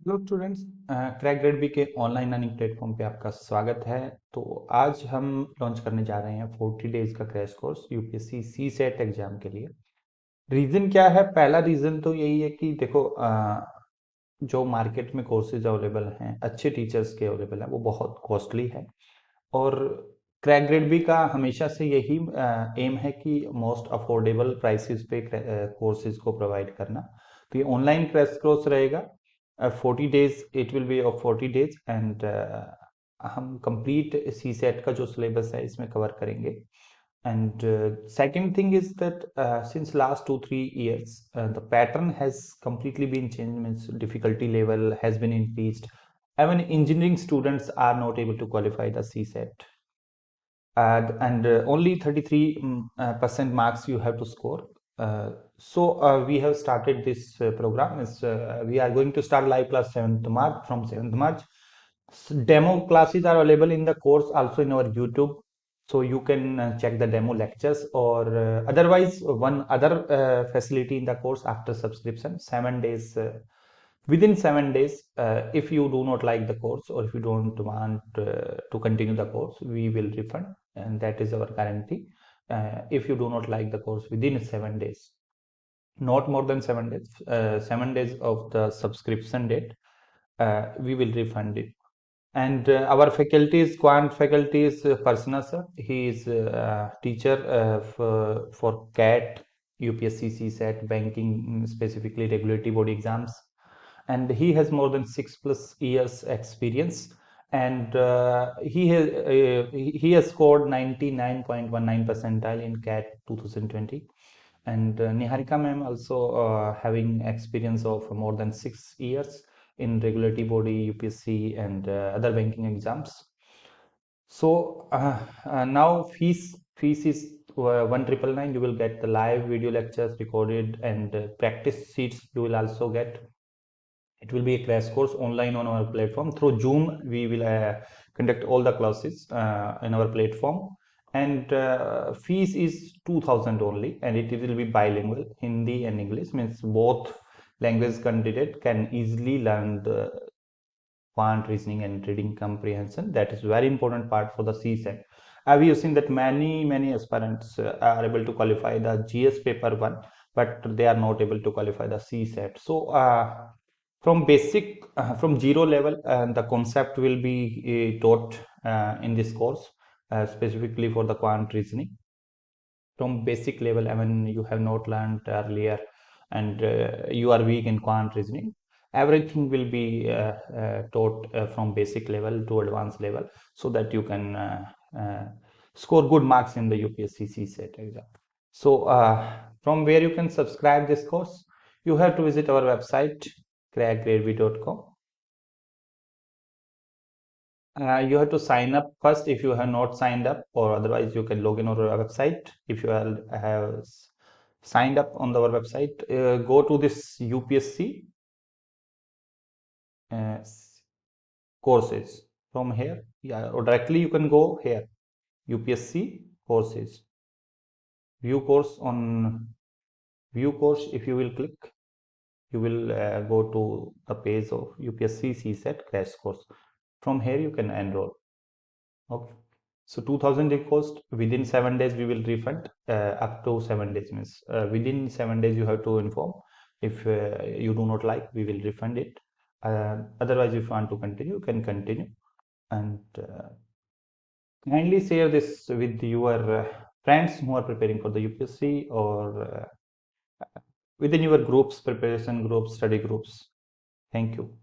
Hello students, crack grade B के online learning platform पे आपका स्वागत है। तो आज हम लॉन्च करने जा रहे हैं 40 डेज का crash course UPSC CSAT exam के लिए। रीज़न क्या है? पहला रीज़न तो यही है कि देखो, जो मार्केट में कोर्सेज अवेलेबल हैं, अच्छे टीचर्स के अवेलेबल हैं, वो बहुत कॉस्टली है। और क्रैक ग्रेड बी का हमेशा से यही एम है कि मोस्ट अफोर्डेबल प्राइसेस पे कोर्सेज को प्रोवाइड करना। तो ये ऑनलाइन क्रैश कोर्स रहेगा 40 days, it will be of 40 days and हम कंप्लीट सी सेट का जो सिलेबस है इसमें कवर करेंगे। And second thing is that since last 2-3 years, the pattern has completely been changed. Means difficulty level has been increased. Even engineering students are not able to qualify the CSAT, and only 33% marks you have to score. So we have started this program. We are going to start live class 7th March from 7th March. Demo classes are available in the course also in our YouTube, so you can check the demo lectures, or otherwise one other facility in the course after subscription 7 days. Within 7 days, if you do not like the course or if you don't want to continue the course, we will refund, and that is our guarantee. If you do not like the course within 7 days, not more than 7 days, 7 days of the subscription date, we will refund it. And our faculty is quant faculty is Parsana sir. He is teacher for CAT, UPSC CSAT, banking, specifically regulatory body exams, and he has more than 6+ years experience. And he has scored 99.19 percentile in CAT 2020. And Niharika ma'am also having experience of more than 6 years in regulatory body, UPSC, and other banking exams. So now fees is 1,999. You will get the live video lectures recorded, and practice sheets you will also get. It will be a crash course online on our platform. Through Zoom, we will conduct all the classes in our platform. And fees is 2,000 only, and it will be bilingual, Hindi and English. Means both language candidate can easily learn the quant reasoning and reading comprehension. That is very important part for the CSAT. We have seen that many aspirants are able to qualify the GS paper 1, but they are not able to qualify the CSAT. So from basic, from zero level, the concept will be taught in this course, specifically for the quant reasoning. From basic level, I mean, you have not learned earlier, and you are weak in quant reasoning, everything will be taught from basic level to advanced level, so that you can score good marks in the UPSC CSAT exam. So from where you can subscribe this course, you have to visit our website crackgradeb.com. You have to sign up first if you have not signed up, or otherwise you can log in on our website. If you have signed up on our website, go to this UPSC courses. From here, yeah, or directly you can go here, UPSC courses, view course. On view course, if you will click, you will go to the page of UPSC CSAT crash course. From here you can enroll. Okay. So 2,000 it cost. Within 7 days we will refund. Up to 7 days means within 7 days you have to inform. If you do not like, we will refund it. Otherwise, if you want to continue, you can continue. And kindly share this with your friends who are preparing for the UPSC, or within your groups, preparation groups, study groups. Thank you.